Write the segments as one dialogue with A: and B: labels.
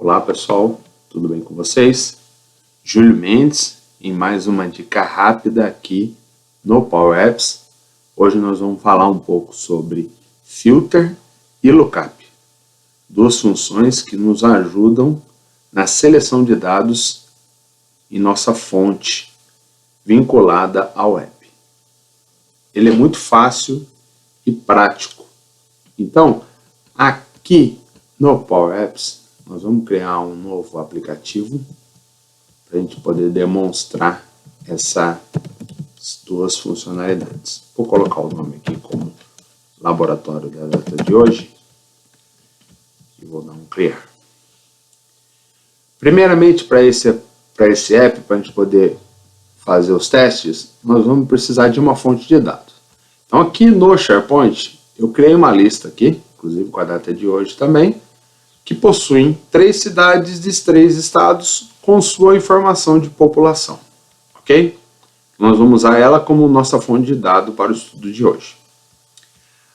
A: Olá pessoal, tudo bem com vocês? Júlio Mendes em mais uma dica rápida aqui no Power Apps. Hoje nós vamos falar um pouco sobre Filter e Lookup, duas funções que nos ajudam na seleção de dados em nossa fonte vinculada ao app. Ele é muito fácil e prático. Então, aqui no Power Apps, nós vamos criar um novo aplicativo para a gente poder demonstrar essas duas funcionalidades. Vou colocar o nome aqui como Laboratório da Data de hoje e vou dar um criar. Primeiramente, para esse app, para a gente poder fazer os testes, nós vamos precisar de uma fonte de dados. Então aqui no SharePoint, eu criei uma lista aqui, inclusive com a data de hoje também, que possuem 3 cidades de 3 estados com sua informação de população, ok? Nós vamos usar ela como nossa fonte de dados para o estudo de hoje.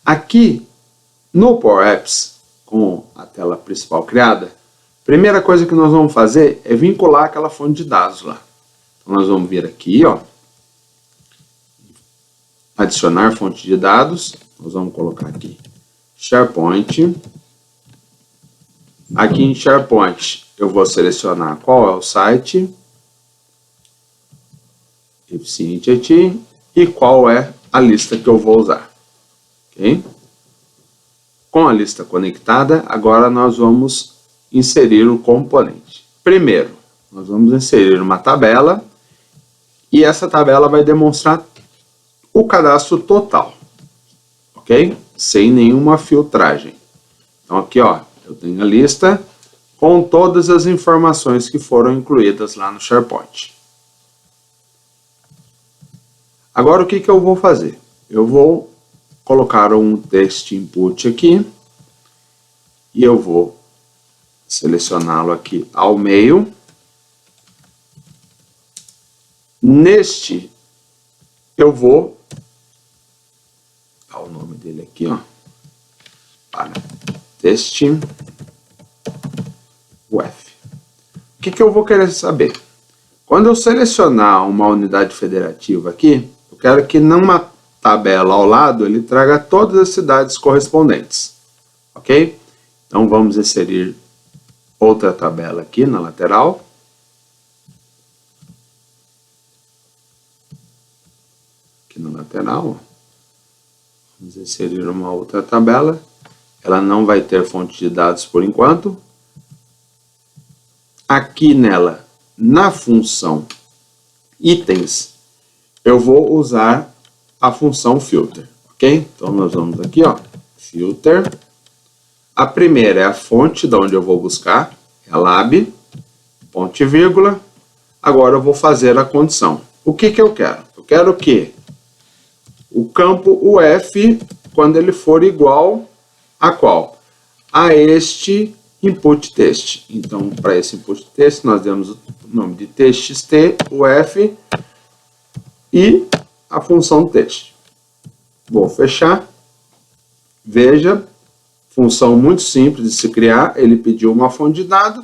A: Aqui no Power Apps, com a tela principal criada, a primeira coisa que nós vamos fazer é vincular aquela fonte de dados lá. Então nós vamos vir aqui, ó, adicionar fonte de dados, nós vamos colocar aqui SharePoint. Aqui em SharePoint eu vou selecionar qual é o site, Efficiency, e qual é a lista que eu vou usar. Okay? Com a lista conectada, agora nós vamos inserir o componente. Primeiro, nós vamos inserir uma tabela, e essa tabela vai demonstrar o cadastro total, ok? Sem nenhuma filtragem. Então aqui, ó, eu tenho a lista com todas as informações que foram incluídas lá no SharePoint. Agora o que eu vou fazer? Eu vou colocar um text input aqui e eu vou selecioná-lo aqui ao meio. Neste eu vou dar o nome dele aqui, ó, para teste UF. O que eu vou querer saber? Quando eu selecionar uma unidade federativa aqui, eu quero que numa tabela ao lado ele traga todas as cidades correspondentes, ok? Então vamos inserir outra tabela aqui na lateral. Aqui na lateral, vamos inserir uma outra tabela. Ela não vai ter fonte de dados por enquanto. Aqui nela, na função itens, eu vou usar a função filter, ok? Então nós vamos aqui, ó, filter. A primeira é a fonte de onde eu vou buscar, é a lab, ponto e vírgula. Agora eu vou fazer a condição. O que eu quero? Eu quero que o campo UF, quando ele for igual a qual? A este input test. Então, para esse input test, nós demos o nome de txt UF e a função test. Vou fechar. Veja, função muito simples de se criar. Ele pediu uma fonte de dados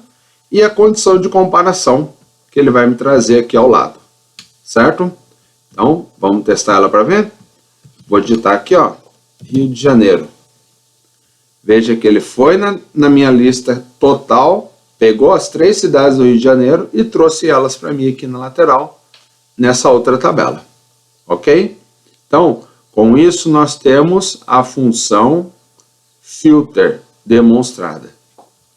A: e a condição de comparação que ele vai me trazer aqui ao lado. Certo? Então, vamos testar ela para ver? Vou digitar aqui, ó, Rio de Janeiro. Veja que ele foi na minha lista total, pegou as 3 cidades do Rio de Janeiro e trouxe elas para mim aqui na lateral, nessa outra tabela. Ok? Então, com isso nós temos a função filter demonstrada.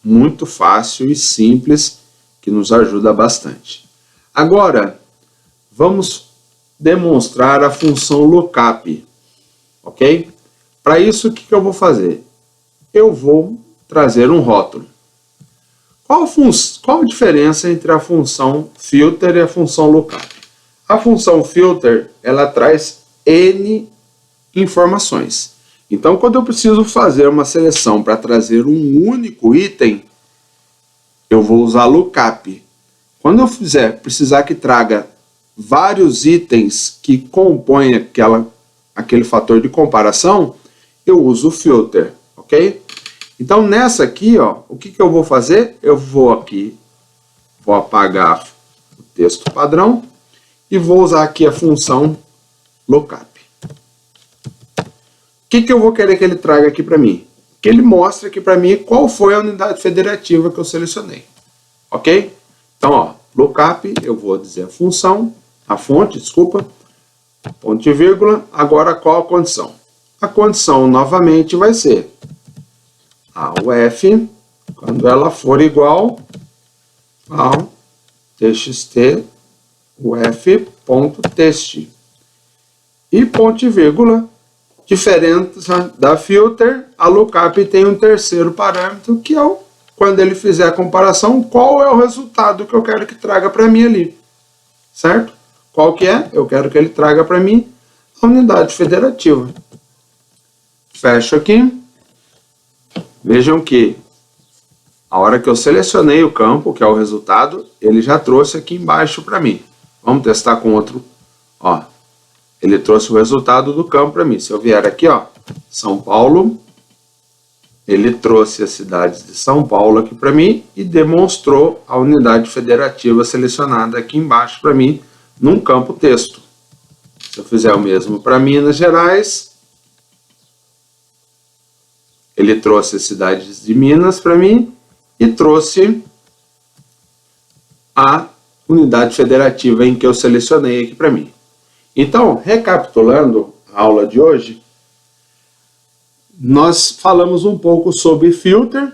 A: Muito fácil e simples, que nos ajuda bastante. Agora, vamos demonstrar a função lookup. Ok? Para isso, o que eu vou fazer? Eu vou trazer um rótulo. Qual a diferença entre a função filter e a função lookup? A função filter, ela traz N informações. Então, quando eu preciso fazer uma seleção para trazer um único item, eu vou usar lookup. Quando eu precisar que traga vários itens que compõem aquele fator de comparação, eu uso o filter, ok? Então, nessa aqui, ó, o que eu vou fazer? Eu vou aqui, vou apagar o texto padrão e vou usar aqui a função lookup. O que eu vou querer que ele traga aqui para mim? Que ele mostre aqui para mim qual foi a unidade federativa que eu selecionei. Ok? Então, ó, lookup, eu vou dizer a função, a fonte, desculpa, ponto e vírgula. Agora, qual a condição? A condição, novamente, vai ser a UF, quando ela for igual ao txt uf.txt. E ponto e vírgula, diferença da filter, a lookup tem um terceiro parâmetro, que é quando ele fizer a comparação, qual é o resultado que eu quero que traga para mim ali. Certo? Qual que é? Eu quero que ele traga para mim a unidade federativa. Fecho aqui. Vejam que a hora que eu selecionei o campo, que é o resultado, ele já trouxe aqui embaixo para mim. Vamos testar com outro. Ó, ele trouxe o resultado do campo para mim. Se eu vier aqui, ó, São Paulo, ele trouxe as cidades de São Paulo aqui para mim e demonstrou a unidade federativa selecionada aqui embaixo para mim, num campo texto. Se eu fizer o mesmo para Minas Gerais, ele trouxe as cidades de Minas para mim e trouxe a unidade federativa em que eu selecionei aqui para mim. Então, recapitulando a aula de hoje, nós falamos um pouco sobre filter,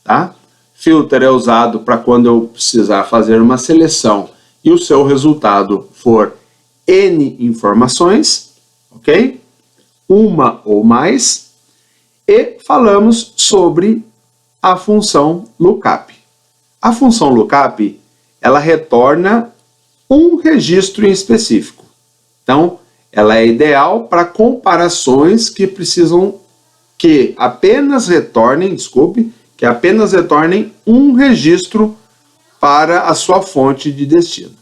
A: tá? Filter é usado para quando eu precisar fazer uma seleção e o seu resultado for N informações, ok? Uma ou mais. E falamos sobre a função lookup. A função lookup, ela retorna um registro em específico. Então, ela é ideal para comparações que precisam que apenas retornem, que apenas retornem um registro para a sua fonte de destino.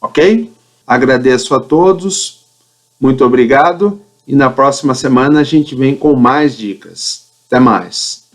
A: Ok? Agradeço a todos, muito obrigado, e na próxima semana a gente vem com mais dicas. Até mais!